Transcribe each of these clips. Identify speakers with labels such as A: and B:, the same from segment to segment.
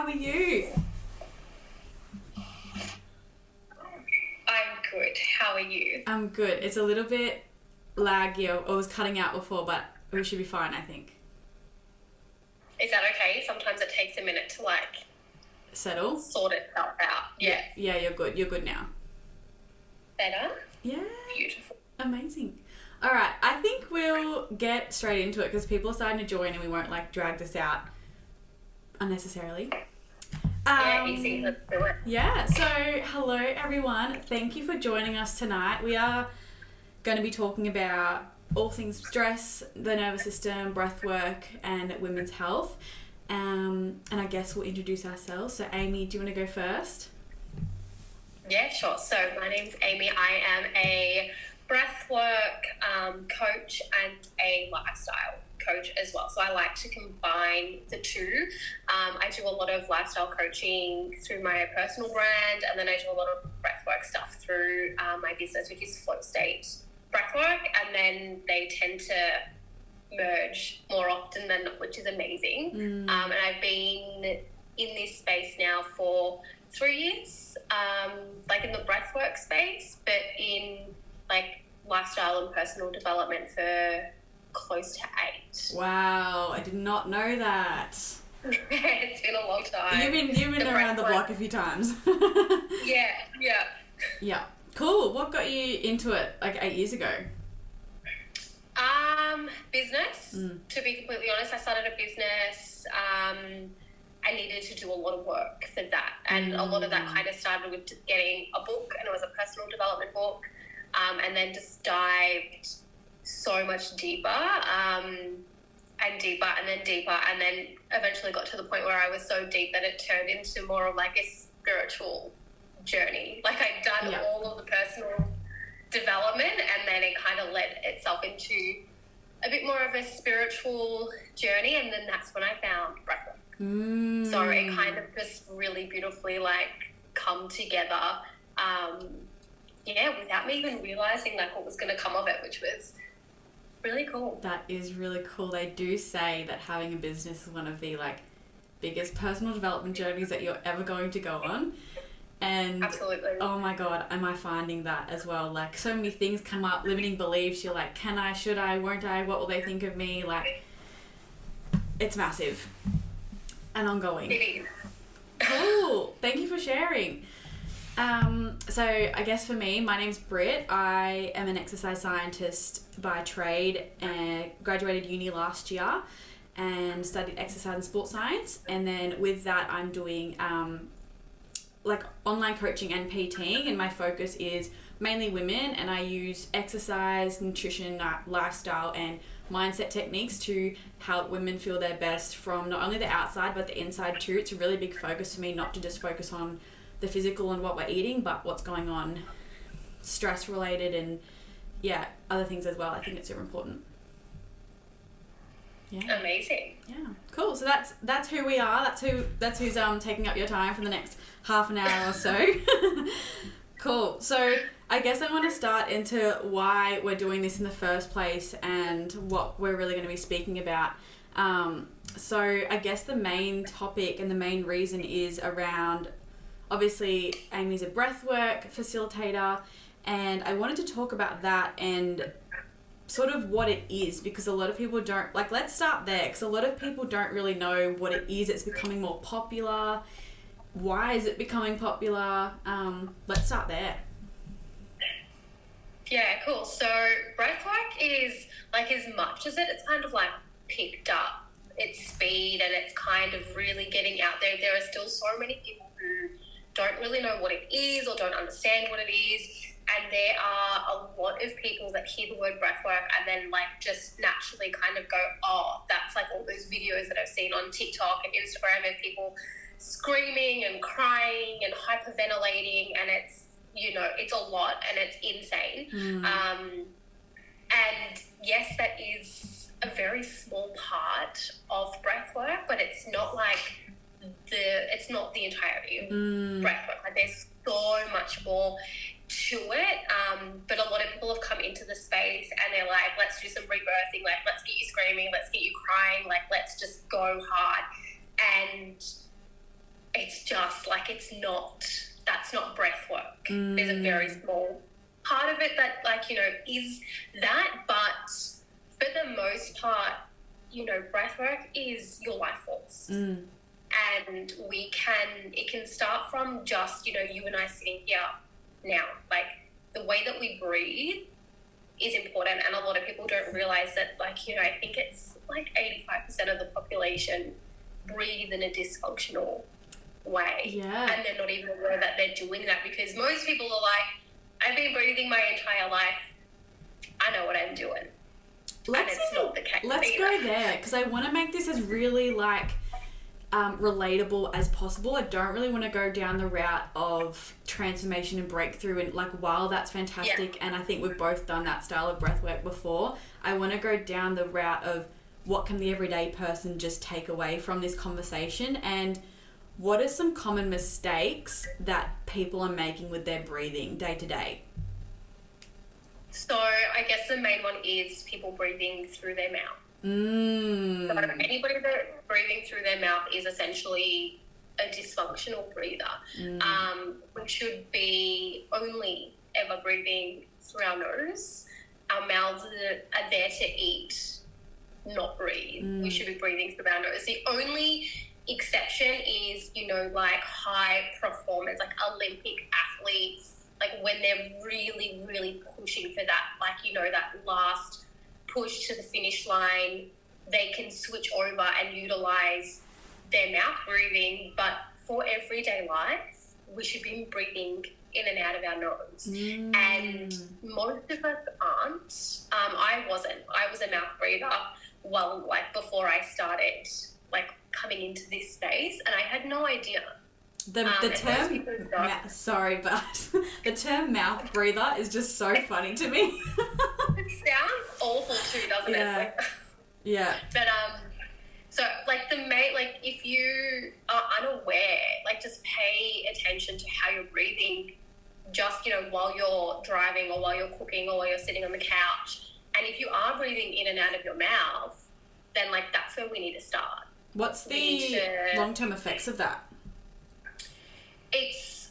A: How are you?
B: I'm good. How are you?
A: I'm good. It's a little bit laggy. I was cutting out before, but we should be fine, I think.
B: Is that okay? Sometimes it takes a minute to
A: Settle?
B: sort itself out. Yeah.
A: Yeah, you're good. You're good now.
B: Better?
A: Yeah.
B: Beautiful.
A: Amazing. All right. I think we'll get straight into it because people are starting to join and we won't drag this out unnecessarily.
B: Yeah, easy. Let's do it.
A: Yeah, so hello everyone. Thank you for joining us tonight. We are going to be talking about all things stress, the nervous system, breath work, and women's health. And I guess we'll introduce ourselves. So Amy, do you want to go first?
B: Yeah, sure. So my name's Amy. I am a breathwork coach and a lifestyle coach as well. So I like to combine the two. I do a lot of lifestyle coaching through my personal brand, and then I do a lot of breathwork stuff through my business, which is Flow State Breathwork, and then they tend to merge more often than not, which is amazing. And I've been in this space now for 3 years, in the breathwork space, but in lifestyle and personal development for close to 8.
A: Wow, I did not know that.
B: It's been a long time.
A: You've been around the block a few times.
B: Yeah.
A: Yeah. Cool. What got you into it 8 years ago?
B: Business. To be completely honest, I started a business. I needed to do a lot of work for that, and a lot of that kind of started with just getting a book, and it was a personal development book, and then just dived so much deeper, and deeper, and then deeper, and then eventually got to the point where I was so deep that it turned into more of a spiritual journey. I'd done all of the personal development, and then it kind of led itself into a bit more of a spiritual journey, and then that's when I found breathwork. So it kind of just really beautifully come together, without me even realizing what was going to come of it, which was really cool.
A: That is really cool. They do say that having a business is one of the biggest personal development journeys that you're ever going to go on. And
B: absolutely.
A: Oh my God, am I finding that as well? So many things come up, limiting beliefs. You're can I, should I, won't I, what will they think of me? It's massive and ongoing.
B: It is.
A: Cool. Thank you for sharing. So I guess for me, my name's Britt. I am an exercise scientist by trade and graduated uni last year and studied exercise and sports science. And then with that, I'm doing online coaching and PTing, and my focus is mainly women, and I use exercise, nutrition, lifestyle, and mindset techniques to help women feel their best from not only the outside but the inside too. It's a really big focus for me, not to just focus on the physical and what we're eating, but what's going on stress related and other things as well. I think it's super important. Yeah.
B: Amazing.
A: Yeah. Cool. So that's who we are. That's who's taking up your time for the next half an hour or so. Cool. So I guess I want to start into why we're doing this in the first place and what we're really going to be speaking about. So I guess the main topic and the main reason is around, obviously, Amy's a breathwork facilitator, and I wanted to talk about that and sort of what it is, because a lot of people don't, let's start there, because a lot of people don't really know what it is. It's becoming more popular. Why is it becoming popular? Let's start there.
B: Yeah, cool. So breathwork is as much as it's kind of picked up its speed and it's kind of really getting out there, there are still so many people who don't really know what it is or don't understand what it is. And there are a lot of people that hear the word breathwork and then just naturally kind of go, oh, that's all those videos that I've seen on TikTok and Instagram of people screaming and crying and hyperventilating, and it's, it's a lot and it's insane. And yes, that is a very small part of breathwork, but it's not it's not the entirety of breathwork. There's so much more to it, but a lot of people have come into the space and they're let's do some rebirthing, let's get you screaming, let's get you crying, let's just go hard. And it's just like, that's not breath work. There's a very small part of it that, like, you know, is that, but for the most part, you know, breath work is your life force. And it can start from just, you know, you and I sitting here now. Like, the way that we breathe is important, and a lot of people don't realize that, like, you know, I think it's like 85% of the population breathe in a dysfunctional way.
A: Yeah.
B: And they're not even aware that they're doing that, because most people are like, I've been breathing my entire life, I know what I'm doing. Let's go
A: there, because I want to make this as really, like, relatable as possible. I don't really want to go down the route of transformation and breakthrough, and, like, while that's fantastic, and I think we've both done that style of breath work before, I want to go down the route of what can the everyday person just take away from this conversation, and what are some common mistakes that people are making with their breathing day to day?
B: So I guess the main one is people breathing through their mouth. So anybody that breathing through their mouth is essentially a dysfunctional breather. We should be only ever breathing through our nose. Our mouths are there to eat, not breathe. We should be breathing through our nose. The only exception is, you know, like high performance, like Olympic athletes, like when they're really, really pushing for that, like, you know, that last push to the finish line, they can switch over and utilize their mouth breathing. But for everyday life, we should be breathing in and out of our nose. And most of us aren't. I wasn't. I was a mouth breather, well, like, before I started, like, coming into this space, and I had no idea.
A: The term, sorry, but the term mouth breather is just so funny to me.
B: It sounds awful too, doesn't it? Like,
A: yeah.
B: But so, like, the main, like, if you are unaware, like, just pay attention to how you're breathing, just, you know, while you're driving or while you're cooking or while you're sitting on the couch. And if you are breathing in and out of your mouth, then, like, that's where we need to start.
A: What's the long-term effects of that?
B: It's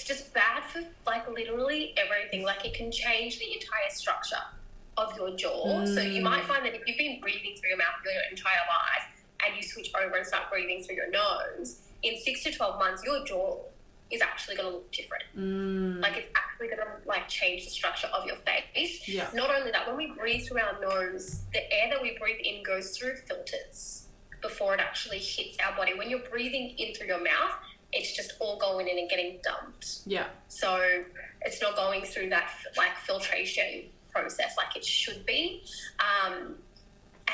B: just bad for, like, literally everything. Like, it can change the entire structure of your jaw. So you might find that if you've been breathing through your mouth your entire life and you switch over and start breathing through your nose, in 6 to 12 months, your jaw is actually going to look different. Like, it's actually going to, like, change the structure of your face.
A: Yeah.
B: Not only that, when we breathe through our nose, the air that we breathe in goes through filters before it actually hits our body. When you're breathing in through your mouth, it's just all going in and getting dumped.
A: Yeah.
B: So it's not going through that, like, filtration process like it should be.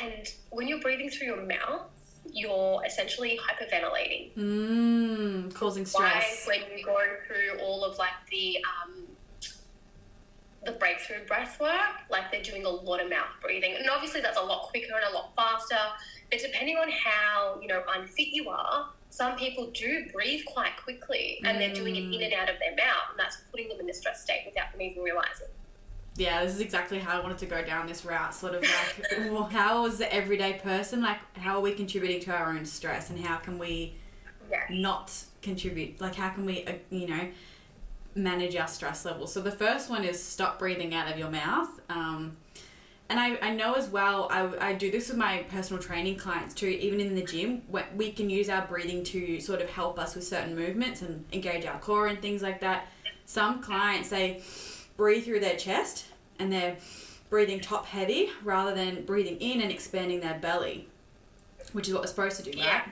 B: And when you're breathing through your mouth, you're essentially hyperventilating.
A: Causing stress.
B: When you go through all of, like, the breakthrough breath work, like, they're doing a lot of mouth breathing. And obviously that's a lot quicker and a lot faster. But depending on how, you know, unfit you are, some people do breathe quite quickly and they're doing it in and out of their mouth, and that's putting them in a stress state without them even realising.
A: Yeah, this is exactly how I wanted to go down this route, sort of like, well, how is the everyday person, like, how are we contributing to our own stress, and how can we not contribute? Like, how can we, you know, manage our stress levels? So the first one is stop breathing out of your mouth. And I know as well, I do this with my personal training clients too, even in the gym. We can use our breathing to sort of help us with certain movements and engage our core and things like that. Some clients, they breathe through their chest and they're breathing top heavy rather than breathing in and expanding their belly, which is what we're supposed to do, right?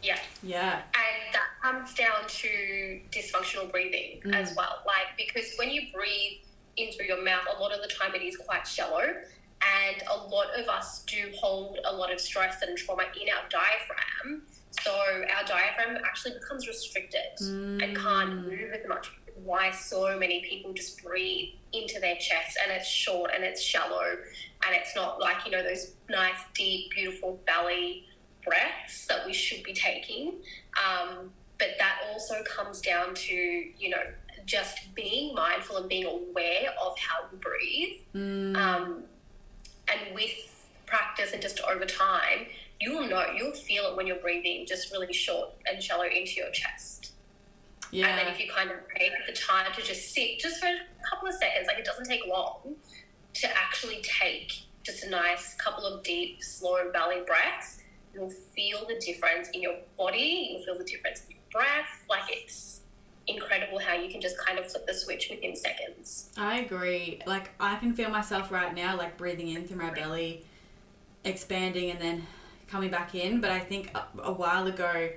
B: Yeah.
A: Yeah.
B: And that comes down to dysfunctional breathing as well. Like, because when you breathe in through your mouth, a lot of the time it is quite shallow, and a lot of us do hold a lot of stress and trauma in our diaphragm. So our diaphragm actually becomes restricted and can't move as much. Why so many people just breathe into their chest, and it's short and it's shallow, and it's not like, you know, those nice, deep, beautiful belly breaths that we should be taking. But that also comes down to, you know, just being mindful and being aware of how you breathe. And with practice and just over time, you'll feel it when you're breathing just really short and shallow into your chest.
A: Yeah.
B: And then if you kind of take the time to just sit just for a couple of seconds, like it doesn't take long to actually take just a nice couple of deep, slow belly breaths, you'll feel the difference in your body, you'll feel the difference in your breath. Like it's incredible how you can just kind of flip the switch within seconds.
A: I agree. Like I can feel myself right now, like breathing in through my belly, expanding and then coming back in. But I think a while ago,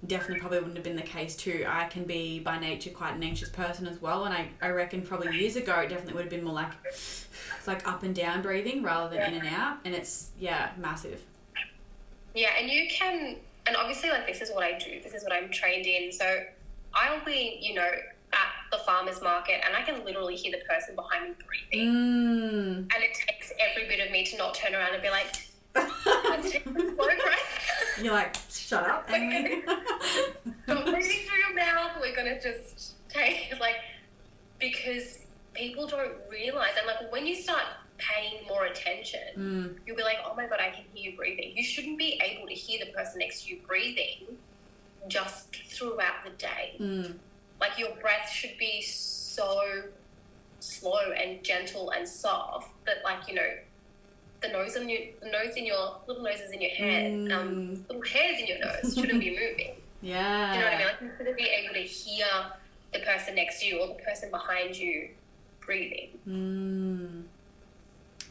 A: definitely probably wouldn't have been the case too. I can be by nature quite an anxious person as well. And I reckon probably years ago, it definitely would have been more like up and down breathing rather than in and out. And it's, massive.
B: Yeah, and you can, and obviously like this is what I do. This is what I'm trained in. So I'll be, at the farmer's market and I can literally hear the person behind me breathing. And it takes every bit of me to not turn around and be like, let's take a slow breath.
A: You're like, shut up, Amy.
B: Stop breathing through your mouth. We're going to just take, because people don't realise. And, when you start paying more attention, you'll be like, oh, my God, I can hear you breathing. You shouldn't be able to hear the person next to you breathing just throughout the day. Your breath should be so slow and gentle and soft that, the nose in your little noses in your head, little hairs in your nose shouldn't be moving.
A: Yeah.
B: Do you know what I mean? You shouldn't be able to hear the person next to you or the person behind you breathing.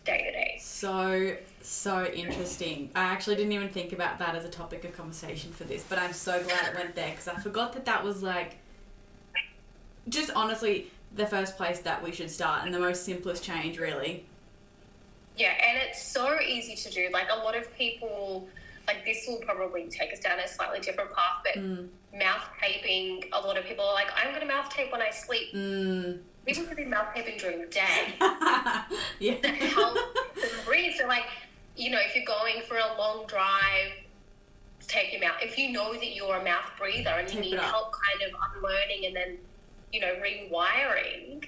B: Day to day. So interesting. I actually didn't even think about that as a topic of conversation for this, but I'm so glad it went there because I forgot that was just honestly the first place that we should start and the most simplest change really. Yeah, and it's so easy to do. A lot of people, this will probably take us down a slightly different path, but mouth taping, a lot of people are like, I'm going to mouth tape when I sleep. People could be mouth taping during the day.
A: Yeah.
B: To help them breathe. So, if you're going for a long drive, tape your mouth. If you know that you're a mouth breather and you need help kind of unlearning and then, rewiring,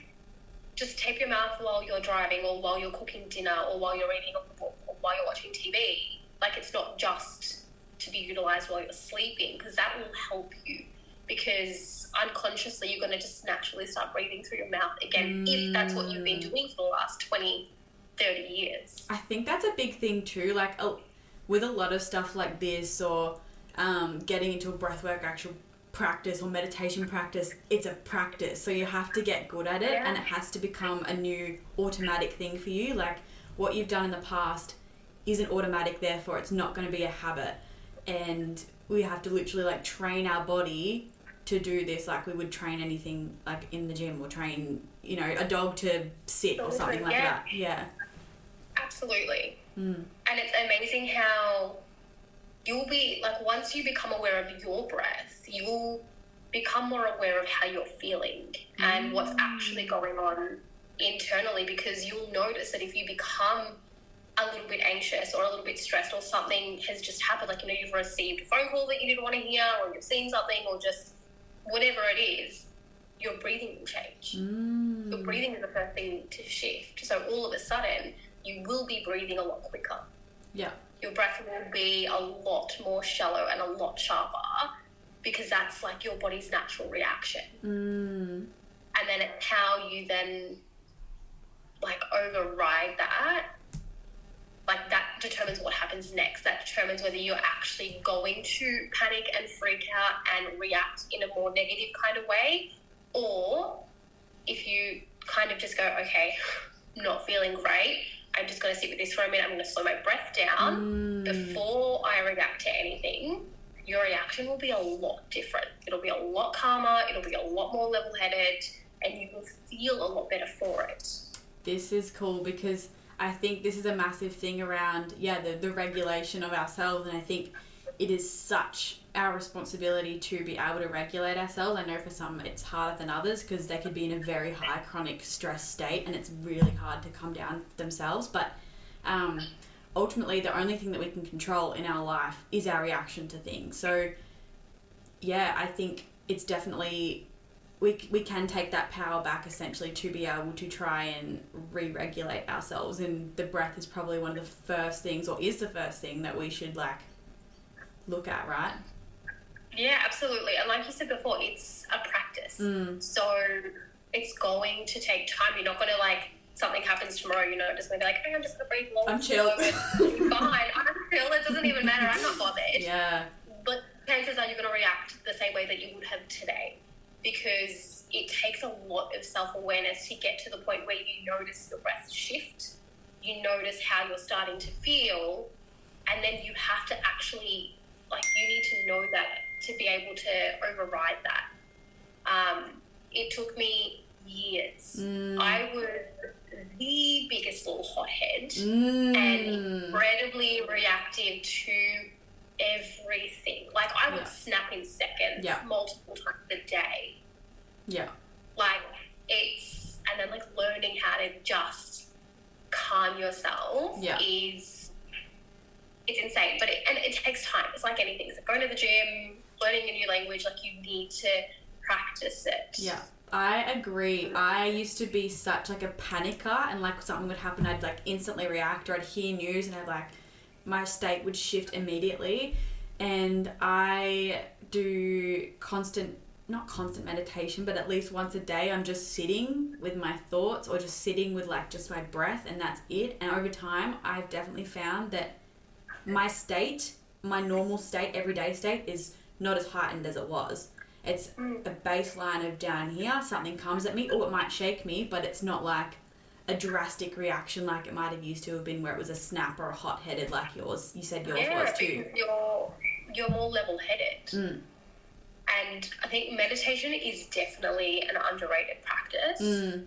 B: just tape your mouth while you're driving or while you're cooking dinner or while you're reading a book or while you're watching TV. It's not just to be utilised while you're sleeping because that will help you because unconsciously you're going to just naturally start breathing through your mouth again if that's what you've been doing for the last 20, 30 years.
A: I think that's a big thing too. With a lot of stuff like this or getting into a breathwork actual practice or meditation practice, it's a practice, so you have to get good at it and it has to become a new automatic thing for you. What you've done in the past isn't automatic, therefore it's not going to be a habit, and we have to literally train our body to do this we would train anything in the gym or train a dog to sit or something like that.
B: Absolutely. And it's amazing how you'll be once you become aware of your breath, you'll become more aware of how you're feeling and what's actually going on internally, because you'll notice that if you become a little bit anxious or a little bit stressed or something has just happened, you've received a phone call that you didn't want to hear or you've seen something or just whatever it is, your breathing will change. Your breathing is the first thing to shift. So all of a sudden, you will be breathing a lot quicker.
A: Yeah.
B: Your breath will be a lot more shallow and a lot sharper because that's your body's natural reaction. And then it's how you then override that. That determines what happens next. That determines whether you're actually going to panic and freak out and react in a more negative kind of way, or if you kind of just go, okay, not feeling great, I'm just going to sit with this for a minute, I'm going to slow my breath down before I react to anything. Your reaction will be a lot different. It'll be a lot calmer, it'll be a lot more level-headed, and you will feel a lot better for it.
A: This is cool because I think this is a massive thing around, the regulation of ourselves, and I think it is such our responsibility to be able to regulate ourselves. I know for some it's harder than others because they could be in a very high chronic stress state and it's really hard to come down themselves, but ultimately the only thing that we can control in our life is our reaction to things. So I think it's definitely we can take that power back essentially to be able to try and re-regulate ourselves, and the breath is probably one of the first things, or is the first thing that we should look at, right?
B: Yeah, absolutely. And like you said before, it's a practice. So it's going to take time. You're not going to like, something happens tomorrow, you're not just going to be like, hey, I'm just going to breathe long.
A: I'm chill.
B: Fine. I'm chill. It doesn't even matter. I'm not bothered.
A: Yeah.
B: But chances are you're going to react the same way that you would have today, because it takes a lot of self-awareness to get to the point where you notice your breath shift, you notice how you're starting to feel, and then you have to actually, like, you need to know that to be able to override that. It took me years. I was the biggest little hothead and incredibly reactive to everything. Like, I would snap in seconds multiple times a day.
A: Yeah.
B: Like, and then like learning how to just calm yourself is, it's insane. But it takes time. It's like anything. It's like going to the gym, learning a new language, like you need to practice it.
A: Yeah. I agree. I used to be such like a panicker, and like something would happen, I'd like instantly react, or I'd hear news and I'd like, my state would shift immediately. And I do not constant meditation, but at least once a day I'm just sitting with my thoughts, or just sitting with like just my breath, and that's it. And over time I've definitely found that my state, my normal state, everyday state, is not as heightened as it was. It's a baseline of down here, something comes at me, or it might shake me, but it's not like a drastic reaction like it might have used to have been, where it was a snap or a hot-headed like yours. You said yours was too.
B: You're more level-headed. And I think meditation is definitely an underrated practice. And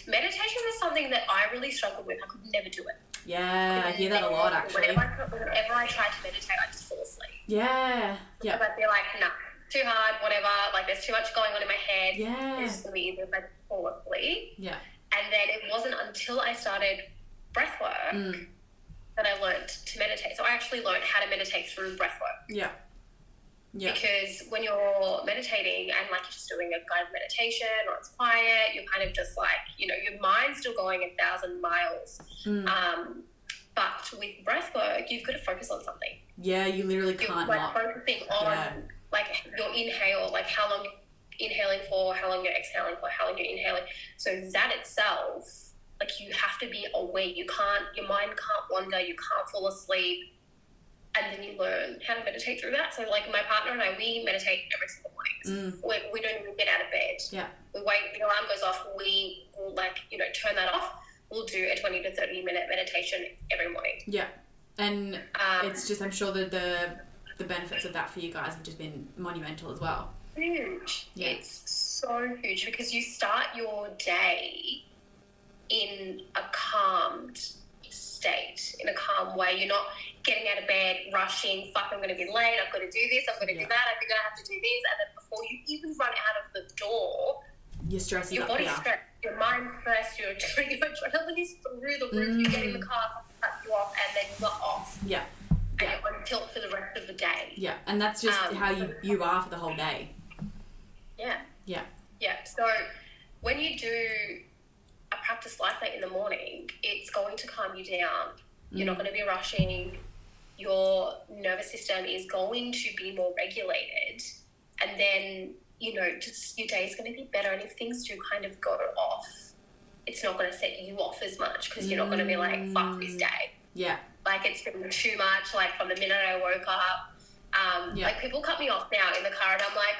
B: meditation is something that I really struggled with. I could never do it.
A: Yeah, I hear that a lot, actually.
B: Whenever I tried to meditate, I just fall asleep.
A: Yeah.
B: Because I'd be like, nah, too hard, whatever. Like, there's too much going on in my head.
A: Yeah.
B: It's going to be easier if I fall asleep.
A: Yeah.
B: And then it wasn't until I started breathwork that I learned to meditate. So I actually learned how to meditate through breathwork.
A: Yeah. Yeah.
B: Because when you're meditating and like you're just doing a guided meditation, or it's quiet, you're kind of just like, you know, your mind's still going 1,000 miles. But with breathwork, you've got to focus on something.
A: Yeah, you literally can't
B: like
A: not.
B: Focusing on like your inhale, like how long you're inhaling for, how long you're exhaling for, how long you're inhaling. So that itself, like, you have to be aware. Your mind can't wander, you can't fall asleep. And then you learn how to meditate through that. So, like, my partner and I, we meditate every single morning. We don't even get out of bed.
A: Yeah.
B: We wait, the alarm goes off, we will, like, you know, turn that off. We'll do a 20 to 30 minute meditation every morning.
A: Yeah. And it's just, I'm sure that the benefits of that for you guys have just been monumental as well.
B: Huge. Yeah. It's so huge, because you start your day in a calmed state, in a calm way. You're not getting out of bed, rushing, fuck, I'm going to be late, I've got to do this, I'm going to do that, I'm going to have to do this. And then before you even run out of the door,
A: your stress is
B: your
A: up
B: body's
A: here.
B: stressed, your mind's stressed, your adrenaline is through the roof, you get in the car, cut you off, and then you're off.
A: Yeah.
B: And you're on tilt for the rest of the day.
A: Yeah, and that's just how you are for the whole day.
B: Yeah.
A: Yeah.
B: Yeah, so when you do a practice like that in the morning, it's going to calm you down. You're not going to be rushing. Your nervous system is going to be more regulated. And then, you know, just your day is going to be better. And if things do kind of go off, it's not going to set you off as much, because you're not going to be like, fuck this day.
A: Yeah.
B: Like, it's been too much. Like, from the minute I woke up, like, people cut me off now in the car, and I'm like,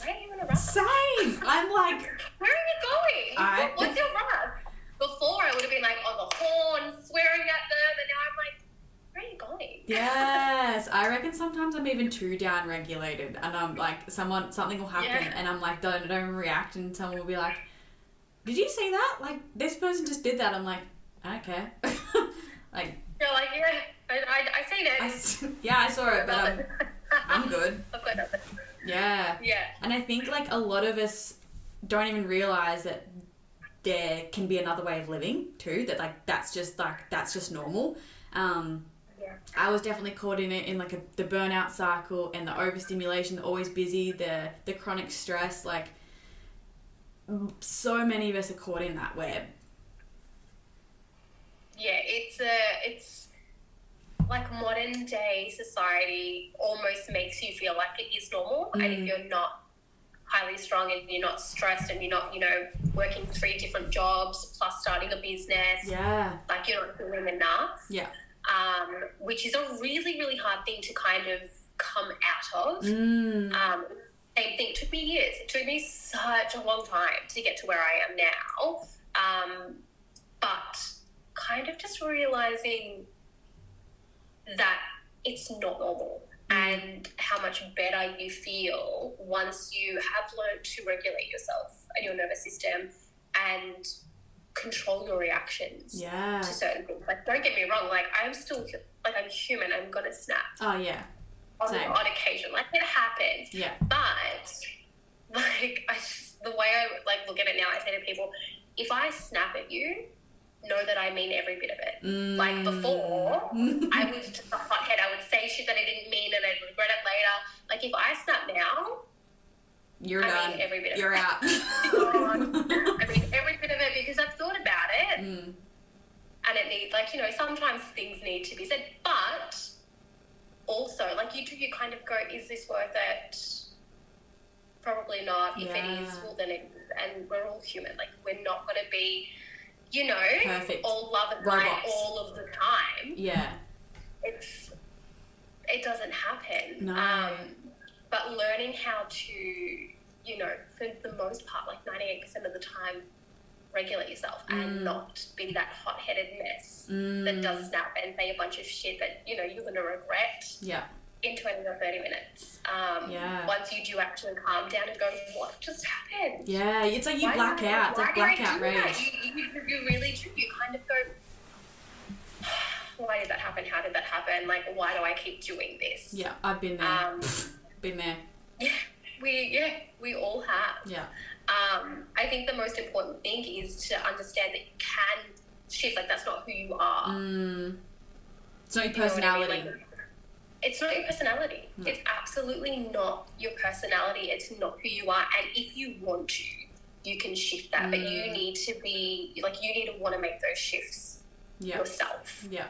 B: why are you in a rush?
A: Same. I'm like,
B: where are you going? What's your rush? Before, I would have been like on the horn, swearing at them, and now I'm like, where are you going?
A: Yes, I reckon sometimes I'm even too down regulated, and I'm like, something will happen, and I'm like, don't even react, and someone will be like, did you see that? Like, this person just did that. I'm like, I don't care. Like,
B: you're like, yeah, I seen it.
A: I saw it, but I'm good.
B: I've got nothing.
A: Yeah.
B: Yeah.
A: And I think, like, a lot of us don't even realise that there can be another way of living too, that, like, that's just normal. I was definitely caught in it, in like the burnout cycle, and the overstimulation, the always busy, the chronic stress. Like, so many of us are caught in that web.
B: Yeah, like modern day society almost makes you feel like it is normal. And if you're not highly strong and you're not stressed and you're not, you know, working 3 different jobs plus starting a business, like you're not doing enough. Which is a really, really hard thing to kind of come out of. Same thing. It took me years. It took me such a long time to get to where I am now. But kind of just realizing that it's not normal and how much better you feel once you have learned to regulate yourself and your nervous system and control your reactions to certain things. Like, don't get me wrong, like, I'm still, like, I'm human, I'm gonna snap.
A: Oh, yeah.
B: On occasion. Like, it happens.
A: Yeah.
B: But, like, the way I, like, look at it now, I say to people, if I snap at you, know that I mean every bit of it. Like, before, I was just a hothead. I would say shit that I didn't mean and I'd regret it later. Like, if I snap now,
A: you're done.
B: Mean every bit of
A: You're
B: it.
A: out.
B: I mean every bit of it because I've thought about it. And it needs, like, you know, sometimes things need to be said. But also, like, you kind of go, is this worth it? Probably not. If it is, well, then it is. And we're all human. Like, we're not going to be, you know,
A: perfect.
B: All love and light all of the time.
A: Yeah.
B: It doesn't happen.
A: No.
B: But learning how to, you know, for the most part, like 98% of the time, regulate yourself and not be that hot-headed mess that does snap and say a bunch of shit that, you know, you're going to regret in 20 or 30 minutes. Once you do actually calm down and go, what just happened?
A: Yeah, it's like you black out. It's like blackout rage.
B: You really do. You kind of go, why did that happen? How did that happen? Like, why do I keep doing this?
A: Yeah, I've been there. Been there.
B: Yeah, we all have.
A: Yeah.
B: I think the most important thing is to understand that you can shift. Like, that's not who you are.
A: It's not your personality.
B: You know what I mean? Like, it's not your personality. No. It's absolutely not your personality. It's not who you are. And if you want to, you can shift that. But you need to be, like, you need to want to make those shifts yourself. Yeah.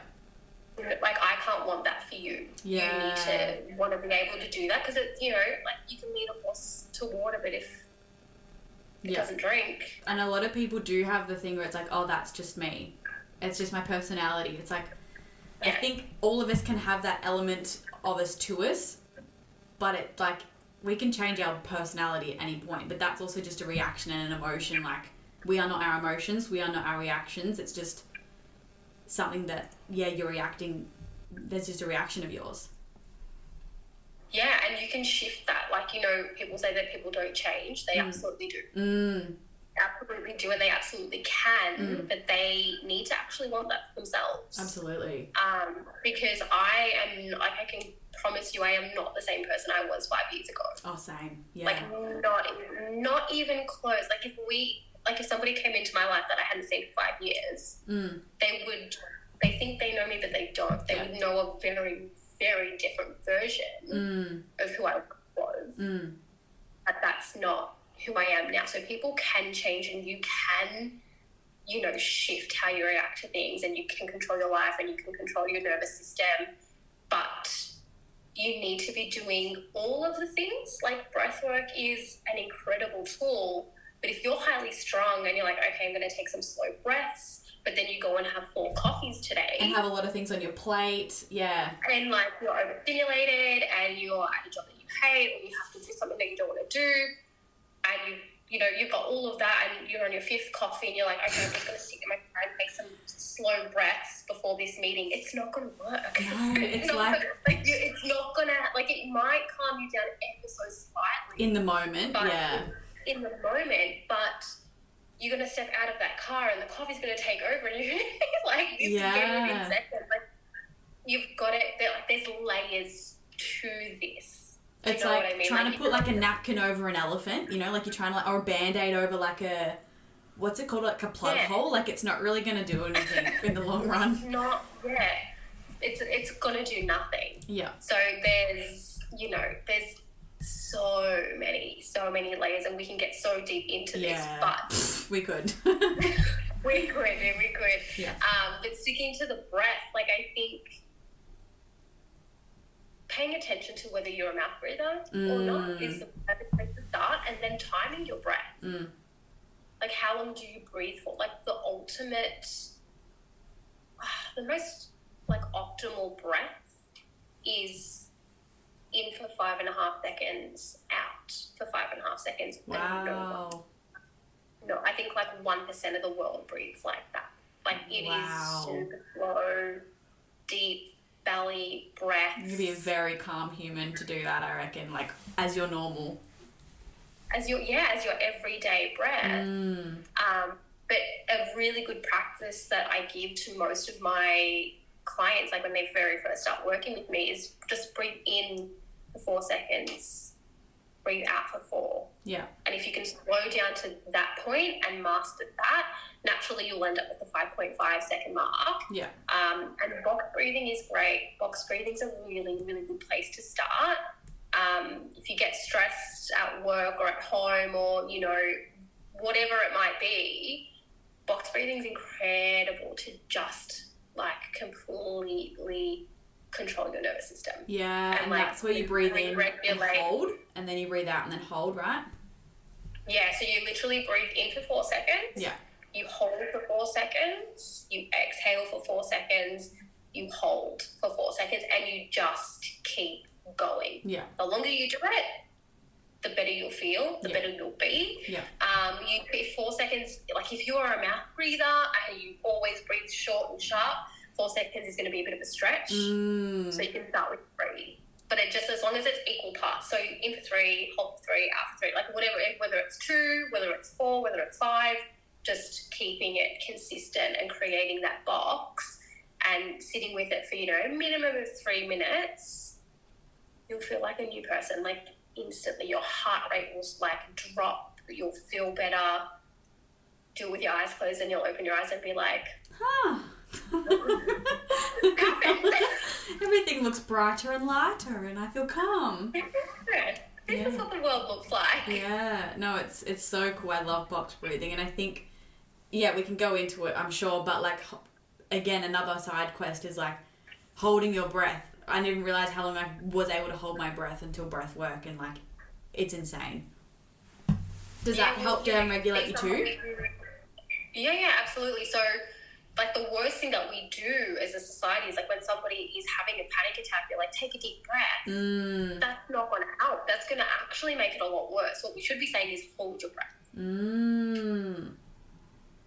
B: Like, I can't want that for you. Yeah. You need to want to be able to do that because it's, you know, like, you can lead a horse to water, but if it doesn't drink.
A: And a lot of people do have the thing where it's like, oh, that's just me. It's just my personality. It's like, I think all of us can have that element of us to us, but it, like, we can change our personality at any point, but that's also just a reaction and an emotion. Like, we are not our emotions. We are not our reactions. It's just something that, you're reacting. There's just a reaction of yours.
B: Yeah, and you can shift that. Like, you know, people say that people don't change. They absolutely do. Absolutely do, and they absolutely can, but they need to actually want that for themselves.
A: Absolutely.
B: Because I am, like, I can promise you, I am not the same person I was 5 years ago.
A: Oh, same. Yeah.
B: Like, not even close. Like, if somebody came into my life that I hadn't seen for 5 years, they think they know me, but they don't. They would know a very, very different version of who I was. But that's not who I am now. So people can change, and you can, you know, shift how you react to things, and you can control your life and you can control your nervous system. But you need to be doing all of the things. Like, breathwork is an incredible tool, but if you're highly strong and you're like, okay, I'm going to take some slow breaths, but then you go and have 4 coffees today.
A: And have a lot of things on your plate. Yeah.
B: And, like, you're overstimulated and you're at a job that you hate, or you have to do something that you don't want to do. And you know, you've got all of that, and you're on your 5th coffee, and you're like, okay, I'm just going to sit in my car and take some slow breaths before this meeting. It's not going to work.
A: No, it's
B: it's not going to, like, it might calm you down ever so slightly.
A: In the moment,
B: In the moment, but you're going to step out of that car, and the coffee's going to take over, and you're like, this is very seconds. Like, you've got it, there's layers to this.
A: It's like what I mean? Trying to put like a napkin over an elephant, you know, like you're trying to, or a Band-Aid over like a, what's it called, like a plug hole? Like, it's not really going to do anything in the long run.
B: It's going to do nothing.
A: Yeah.
B: So there's so many layers, and we can get so deep into this, but
A: we could.
B: we could. Yeah. But sticking to the breath, like, I think attention to whether you're a mouth breather or not is the perfect place to start, and then timing your breath. Like, how long do you breathe for? Like, the ultimate, the most, like, optimal breath is in for 5.5 seconds, out for 5.5 seconds.
A: Wow.
B: No, I think, like, 1% of the world breathes like that. Like, it is super slow, deep belly breath.
A: You'd be a very calm human to do that, I reckon, like, as your normal.
B: As your everyday breath. But a really good practice that I give to most of my clients, like when they very first start working with me, is just breathe in for 4 seconds, breathe out for 4.
A: Yeah.
B: And if you can slow down to that point and master that, naturally you'll end up with the 5.5 second mark.
A: Yeah.
B: And box breathing is great. Box breathing is a really, really good place to start. If you get stressed at work or at home or, you know, whatever it might be, box breathing is incredible to just, like, completely control your nervous system.
A: Yeah, and
B: like,
A: that's where you breathe in and
B: regulate.
A: hold, and then you breathe out and then hold, right?
B: Yeah, so you literally breathe in for 4 seconds.
A: Yeah.
B: You hold for 4 seconds. You exhale for 4 seconds. You hold for 4 seconds, and you just keep going.
A: Yeah.
B: The longer you do it, the better you'll feel, the better you'll be.
A: Yeah.
B: You breathe 4 seconds. Like, if you are a mouth breather and you always breathe short and sharp, 4 seconds is going to be a bit of a stretch. So you can start with 3. But it just, as long as it's equal parts. So in for 3, hold for 3, out for 3. Like, whatever, whether it's 2, whether it's 4, whether it's 5, just keeping it consistent and creating that box and sitting with it for, you know, a minimum of 3 minutes, you'll feel like a new person. Like, instantly your heart rate will, like, drop. You'll feel better. Do it with your eyes closed, and you'll open your eyes and be like,
A: everything looks brighter and lighter, and I feel calm.
B: This is what the world looks like.
A: Yeah, no, it's so cool. I love box breathing, and I think, yeah, we can go into it, I'm sure, but, like, again, another side quest is, like, holding your breath. I didn't realize how long I was able to hold my breath until breath work, and, like, it's insane. Does that help down-regulate you too?
B: Yeah, absolutely. So, like, the worst thing that we do as a society is, like, when somebody is having a panic attack, you're like, take a deep breath. That's not going to help. That's going to actually make it a lot worse. What we should be saying is hold your breath.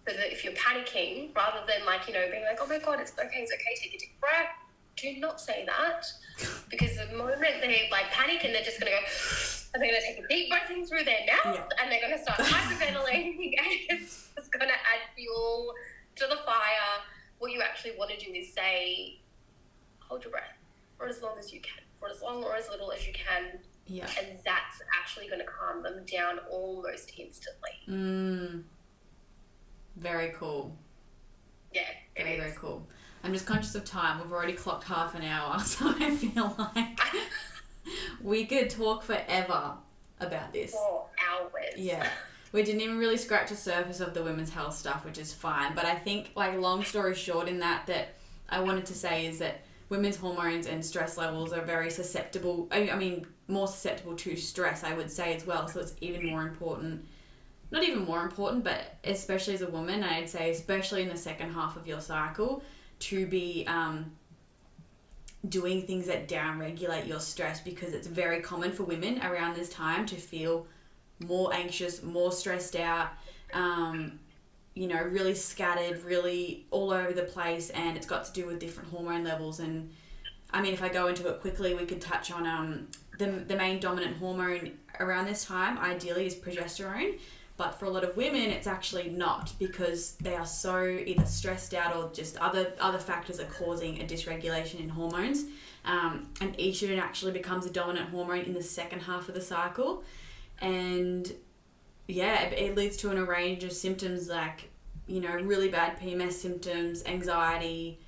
B: So that if you're panicking, rather than, like, you know, being like, oh my God, it's okay, take a deep breath. Do not say that, because the moment they, like, panic, and they're just going to go, and they're going to take a deep breath in through their mouth, and they're going to start hyperventilating, and it's just going to add fuel to the fire. What you actually want to do is say, hold your breath for as long as you can, for as long or as little as you can. Yeah. And that's actually going to calm them down almost instantly.
A: Very cool.
B: Yeah.
A: Very cool. I'm just conscious of time. We've already clocked half an hour, so I feel like we could talk forever about this.
B: 4 hours.
A: Yeah. We didn't even really scratch the surface of the women's health stuff, which is fine. But I think, like, long story short in that I wanted to say is that women's hormones and stress levels are very susceptible. I mean, more susceptible to stress, I would say, as well. So it's even more important. Not even more important, but especially as a woman, I'd say especially in the second half of your cycle, to be doing things that down-regulate your stress, because it's very common for women around this time to feel more anxious, more stressed out, you know, really scattered, really all over the place, and it's got to do with different hormone levels. And I mean, if I go into it quickly, we could touch on the main dominant hormone around this time, ideally, is progesterone. But for a lot of women, it's actually not, because they are so either stressed out or just other factors are causing a dysregulation in hormones. And estrogen actually becomes a dominant hormone in the second half of the cycle. And yeah, it leads to a range of symptoms like, you know, really bad PMS symptoms, anxiety,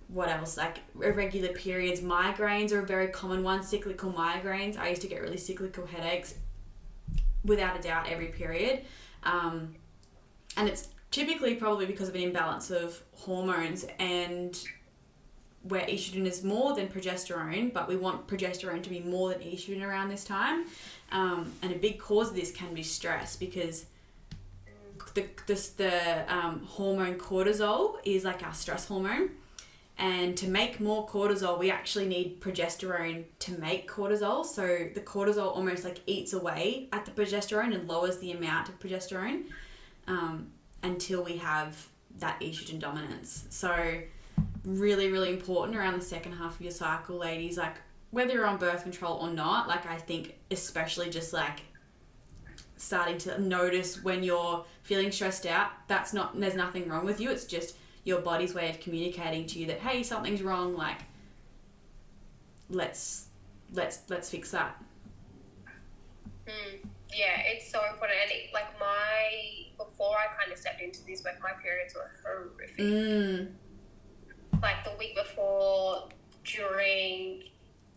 A: what else? Like irregular periods, migraines are a very common one, cyclical migraines. I used to get really cyclical headaches without a doubt every period. And it's typically probably because of an imbalance of hormones. And where estrogen is more than progesterone, but we want progesterone to be more than estrogen around this time. And a big cause of this can be stress, because the hormone cortisol is like our stress hormone. And to make more cortisol, we actually need progesterone to make cortisol. So the cortisol almost like eats away at the progesterone and lowers the amount of progesterone until we have that estrogen dominance. So really, really important around the second half of your cycle, ladies. Like, whether you're on birth control or not, like, I think especially just like starting to notice when you're feeling stressed out, there's nothing wrong with you. It's just your body's way of communicating to you that, hey, something's wrong, like, let's fix that.
B: Yeah, it's so important. And before I kind of stepped into this work, my periods were horrific. Like the week before, during,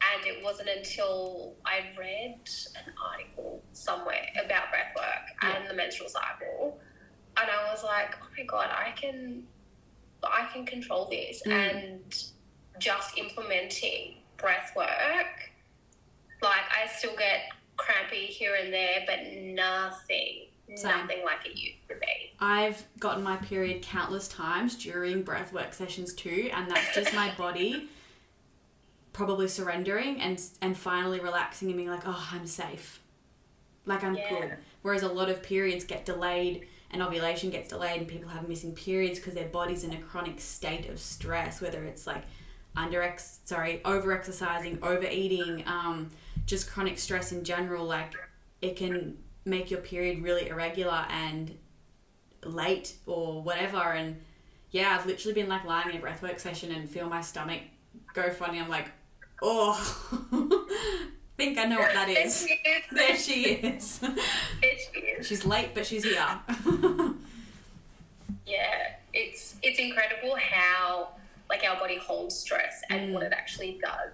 B: and it wasn't until I read an article somewhere about breathwork and the menstrual cycle, and I was like, oh my God, I can control this. And just implementing breath work, like, I still get crampy here and there, but nothing like it used to be.
A: I've gotten my period countless times during breathwork sessions too, and that's just my body probably surrendering and finally relaxing and being like, oh, I'm safe, like, I'm good. Whereas a lot of periods get delayed and ovulation gets delayed, and people have missing periods because their body's in a chronic state of stress, whether it's like over-exercising, overeating, just chronic stress in general. Like, it can make your period really irregular and late or whatever. And yeah, I've literally been like lying in a breathwork session and feel my stomach go funny. I'm like, oh, think I know what that is. There she is.
B: There she is.
A: She's late, but she's here.
B: Yeah, it's incredible how, like, our body holds stress and what it actually does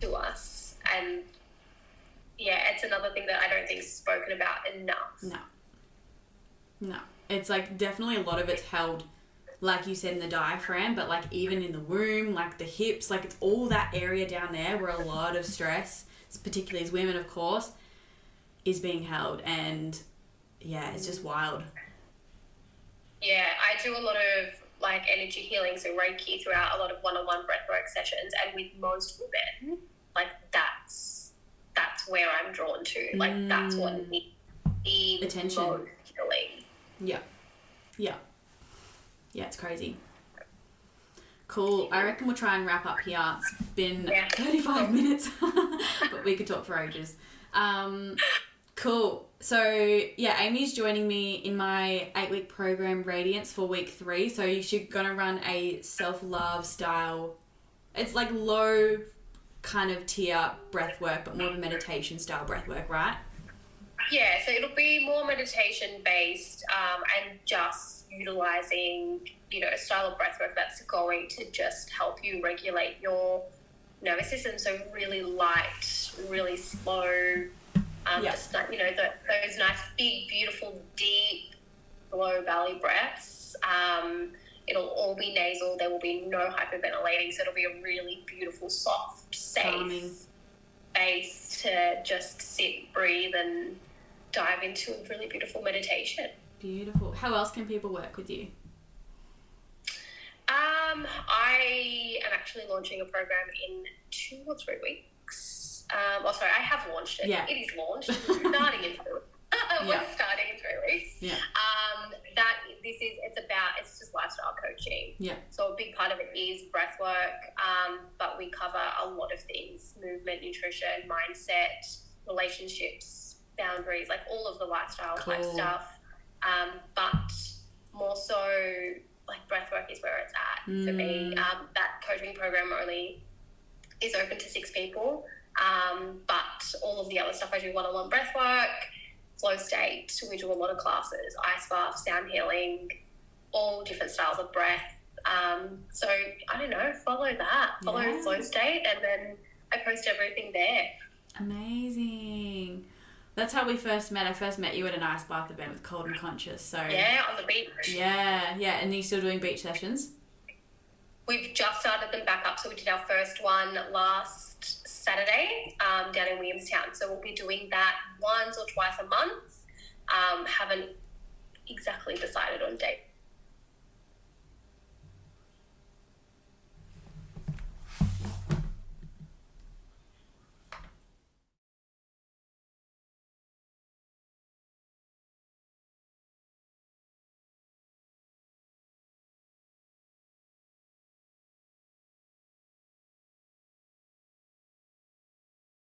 B: to us. And yeah, it's another thing that I don't think is spoken about enough. No. It's like, definitely a lot of it's held, like you said, in the diaphragm, but like even in the womb, like the hips, like it's all that area down there where a lot of stress, particularly as women, of course, is being held. And yeah, it's just wild. Yeah, I do a lot of like energy healing, so Reiki, throughout a lot of one-on-one breathwork sessions, and with most women, like that's where I'm drawn to. Like, that's what needs attention, most healing. Yeah, it's crazy. Cool. I reckon we'll try and wrap up here. It's been 35 minutes, but we could talk for ages. Cool. So yeah, Amy's joining me in my 8-week program, Radiance, for week 3. So you're gonna run a self-love style. It's like low kind of tier breath work, but more of a meditation style breath work, right? Yeah, so it'll be more meditation based, and just utilizing, a style of breath work that's going to just help you regulate your nervous system. So really light, really slow, just, those nice, big, beautiful, deep, low belly breaths. It'll all be nasal. There will be no hyperventilating. So it'll be a really beautiful, soft, safe calming space to just sit, breathe, and dive into a really beautiful meditation. Beautiful. How else can people work with you? I am actually launching a program in 2 or 3 weeks. I have launched it. Yeah. It is launched. Starting in 3 weeks. We're starting in 3 weeks. Yeah. It's just lifestyle coaching. Yeah. So a big part of it is breath work, but we cover a lot of things: movement, nutrition, mindset, relationships, boundaries, like all of the lifestyle type stuff. But more so, like, breath work is where it's at for me. That coaching program only is open to 6 people. But all of the other stuff, I do one-on-one breath work, flow state, we do a lot of classes, ice bath, sound healing, all different styles of breath. So I don't know, follow flow state, and then I post everything there. Amazing. That's how we first met. I first met you at an ice bath event with Cold and Conscious. So yeah, on the beach. Yeah. And are you still doing beach sessions? We've just started them back up. So we did our first one last Saturday down in Williamstown. So we'll be doing that once or twice a month. Haven't exactly decided on date